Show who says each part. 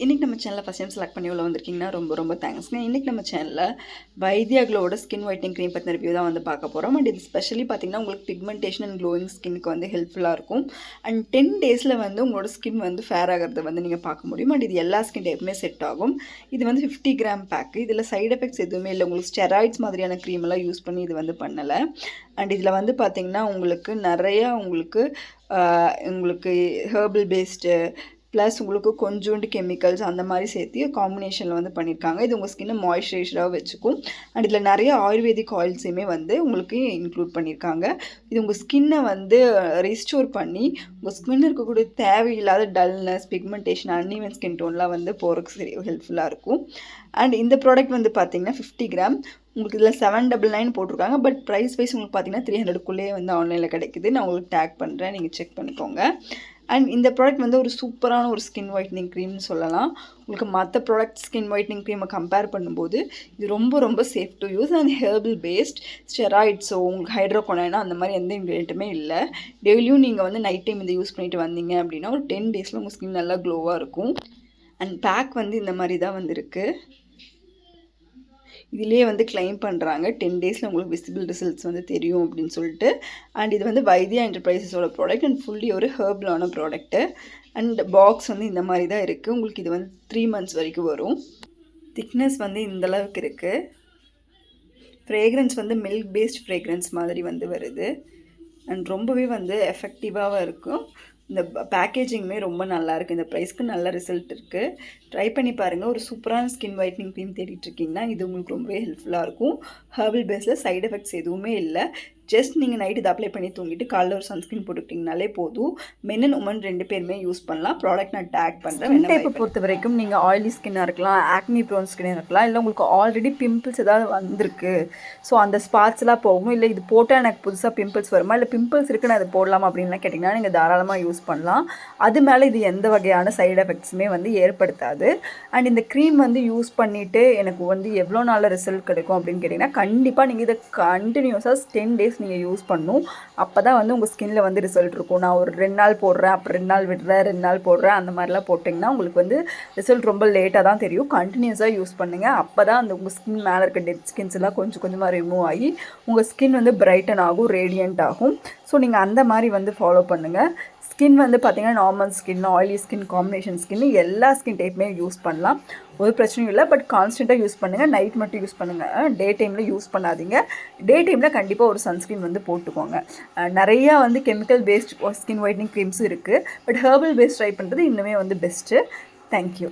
Speaker 1: இன்றைக்கி நம்ம சேனலில் ஃபஸ்ட் டைம் செலக்ட் பண்ணி உள்ள வந்திருக்கீங்கன்னா ரொம்ப தேங்க்ஸ்ங்க. இன்றைக்கி நம்ம சேனலில் வைத்தியா க்ளோவோட ஸ்கின் ஒயிட்னிங் க்ரீம் பற்றின ரிவ்யூ தான் வந்து பார்க்க போகிறோம். அண்ட் இது ஸ்பெஷலி பார்த்திங்கன்னா உங்களுக்கு பிக்மெண்டேஷன் அண்ட் க்ளோயிங் ஸ்கின்னுக்கு வந்து ஹெல்ப்ஃபுல்லாக இருக்கும். அண்ட் 10 டேஸில் வந்து உங்களோட ஸ்கின் வந்து ஃபேர் ஆகிறத வந்து நீங்கள் பார்க்க முடியும். அண்ட் இது எல்லா ஸ்கின் டைப்புமே செட் ஆகும். இது வந்து 50 கிராம் பேக்கு. இதில் சைடு எஃபெக்ட்ஸ் எதுவுமே இல்லை. உங்களுக்கு ஸ்டெராய்ட்ஸ் மாதிரியான க்ரீம் எல்லாம் யூஸ் பண்ணி இது வந்து பண்ணலை. அண்ட் இதில் வந்து பார்த்திங்கன்னா உங்களுக்கு நிறையா உங்களுக்கு ஹெர்பல் பேஸ்டு ப்ளஸ் உங்களுக்கு கொஞ்சோண்டு கெமிக்கல்ஸ் அந்த மாதிரி சேர்த்து காம்பினேஷனில் வந்து பண்ணியிருக்காங்க. இது உங்கள் ஸ்கின்னை மாய்ஸ்சரைசராக வச்சுக்கும். அண்ட் இதில் நிறைய ஆயுர்வேதிக் ஆயில்ஸையுமே வந்து உங்களுக்கு இன்க்ளூட் பண்ணியிருக்காங்க. இது உங்கள் ஸ்கின்னை வந்து ரெஸ்டோர் பண்ணி உங்கள் ஸ்கின் இருக்கக்கூடிய தேவையில்லாத டல்னஸ், பிக்மெண்டேஷன், அன்இவன் ஸ்கின் டோன்லாம் வந்து போகிறதுக்கு ஹெல்ப்ஃபுல்லாக இருக்கும். அண்ட் இந்த ப்ராடக்ட் வந்து பார்த்திங்கன்னா 50 கிராம் உங்களுக்கு இதில் 799 போட்டிருக்காங்க. பட் ப்ரைஸ் வைஸ் உங்களுக்கு பார்த்தீங்கன்னா 300க்குள்ளேயே வந்து ஆன்லைனில் கிடைக்குது. நான் உங்களுக்கு டேக் பண்ணுறேன், நீங்கள் செக் பண்ணிக்கோங்க. அண்ட் இந்த ப்ராடக்ட் வந்து ஒரு சூப்பரான ஒரு ஸ்கின் ஒயிட்னிங் க்ரீம்னு சொல்லலாம். உங்களுக்கு மற்ற ப்ராடக்ட் ஸ்கின் ஒயிட்னிங் க்ரீமை கம்பேர் பண்ணும்போது இது ரொம்ப safe to use. And herbal paste, ஸ்டெராய்ட்ஸோ உங்களுக்கு ஹைட்ரோகோனைனோ அந்த மாதிரி எந்த இன்க்ரீடியண்ட்டுமே இல்லை. டெய்லியும் நீங்கள் வந்து நைட் டைம் இதை யூஸ் பண்ணிட்டு வந்தீங்க அப்படின்னா ஒரு 10 டேஸில் உங்கள் ஸ்கின் நல்லா க்ளோவாக இருக்கும். அண்ட் பேக் வந்து இந்த மாதிரி தான் வந்துருக்கு. இதிலே வந்து கிளைம் பண்ணுறாங்க 10 டேஸில் உங்களுக்கு விசிபிள் ரிசல்ட்ஸ் வந்து தெரியும் அப்படின்னு சொல்லிட்டு. அண்ட் இது வந்து வைத்தியா என்டர்பிரைசஸோட ப்ராடக்ட் அண்ட் ஃபுல்லி ஒரு ஹெர்பலான ப்ராடக்ட்டு. அண்ட் பாக்ஸ் வந்து இந்த மாதிரி தான் இருக்குது. உங்களுக்கு இது வந்து 3 மந்த்ஸ் வரைக்கும் வரும். திக்னஸ் வந்து இந்தளவுக்கு இருக்குது. ஃப்ரேக்ரன்ஸ் வந்து மில்க் பேஸ்ட் ஃப்ரேக்ரன்ஸ் மாதிரி வந்து வருது. அண்ட் ரொம்பவே வந்து எஃபெக்டிவாக இருக்கும். இந்த பேக்கேஜிங்குமே ரொம்ப நல்லாயிருக்கு. இந்த ப்ரைஸ்க்கு நல்ல ரிசல்ட் இருக்குது. ட்ரை பண்ணி பாருங்கள். ஒரு சூப்பரான ஸ்கின் ஒயிட்னிங் க்ரீம் தேடிட்டுருக்கீங்கன்னா இது உங்களுக்கு ரொம்பவே ஹெல்ப்ஃபுல்லாக இருக்கும். ஹெர்பல் பேஸில் சைடு எஃபெக்ட்ஸ் எதுவுமே இல்லை. ஜஸ்ட் நீங்கள் நைட்டு இதை அப்ளை பண்ணி தூங்கிட்டு காலைல ஒரு சன்ஸ்க்ரீன் போட்டுக்கிட்டிங்கனாலே போதும். மென் அண்ட் உமன் 2 பேருமே யூஸ் பண்ணலாம். ப்ராடக்ட் நான் டேக் பண்ணுறேன். ஸ்கின் டைப்பை பொறுத்த வரைக்கும் நீங்கள் ஆயிலி ஸ்கின்னாக இருக்கலாம், ஆக்னி ப்ரோன் ஸ்கின்னாக இருக்கலாம், இல்லை உங்களுக்கு ஆல்ரெடி பிம்பிள்ஸ் ஏதாவது வந்திருக்கு, ஸோ அந்த ஸ்பாட்ஸ்லாம் போகும், இல்லை இது போட்டால் எனக்கு புதுசாக பிம்பிள்ஸ் வருமா, இல்லை பிம்பிள்ஸ் இருக்குது நான் இது போடலாமா அப்படின்லாம் கேட்டிங்கன்னா நீங்கள் தாராளமாக யூஸ் பண்ணலாம். அது மேலே இது எந்த வகையான சைடு எஃபெக்ட்ஸுமே வந்து ஏற்படுத்தாது. அண்ட் இந்த க்ரீம் வந்து யூஸ் பண்ணிவிட்டு எனக்கு வந்து எவ்வளோ நாளில் ரிசல்ட் கிடைக்கும் அப்படின்னு கேட்டிங்கன்னா கண்டிப்பாக நீங்கள் இதை கண்டினியூஸாக 10 டேஸ் நீங்கள் யூஸ் பண்ணணும். அப்போ தான் வந்து உங்கள் ஸ்கின்னில் வந்து ரிசல்ட் இருக்கும். நான் ஒரு 2 நாள் போடுறேன், அப்புறம் 2 நாள் விடுறேன், 2 நாள் போடுறேன், அந்த மாதிரிலாம் போட்டிங்கன்னா உங்களுக்கு வந்து ரிசல்ட் ரொம்ப லேட்டாக தான் தெரியும். கண்டினியூஸாக யூஸ் பண்ணுங்கள். அப்போ தான் அந்த உங்கள் ஸ்கின் மேலே இருக்க டெட் ஸ்கின்ஸ் எல்லாம் கொஞ்சமாக ரிமூவ் ஆகி உங்கள் ஸ்கின் வந்து பிரைட்டன் ஆகும், ரேடியண்ட் ஆகும். ஸோ நீங்கள் அந்த மாதிரி வந்து ஃபாலோ பண்ணுங்கள். ஸ்கின் வந்து பார்த்திங்கன்னா normal skin, oily skin, combination skin எல்லா ஸ்கின் டைப்புமே யூஸ் பண்ணலாம். ஒரு பிரச்சனையும் இல்லை. பட் கான்ஸ்டண்ட்டாக யூஸ் பண்ணுங்கள். நைட் மட்டும் யூஸ் பண்ணுங்கள். டே டைமில் யூஸ் பண்ணாதீங்க. டே டைமில் கண்டிப்பாக ஒரு சன்ஸ்க்ரீன் வந்து போட்டுக்கோங்க. நிறையா வந்து கெமிக்கல் பேஸ்ட் ஸ்கின் ஒயிட்னிங் க்ரீம்ஸும் இருக்குது. பட் ஹெர்பல் பேஸ்ட் ட்ரை பண்ணுறது இன்னுமே வந்து பெஸ்ட்டு. தேங்க்யூ.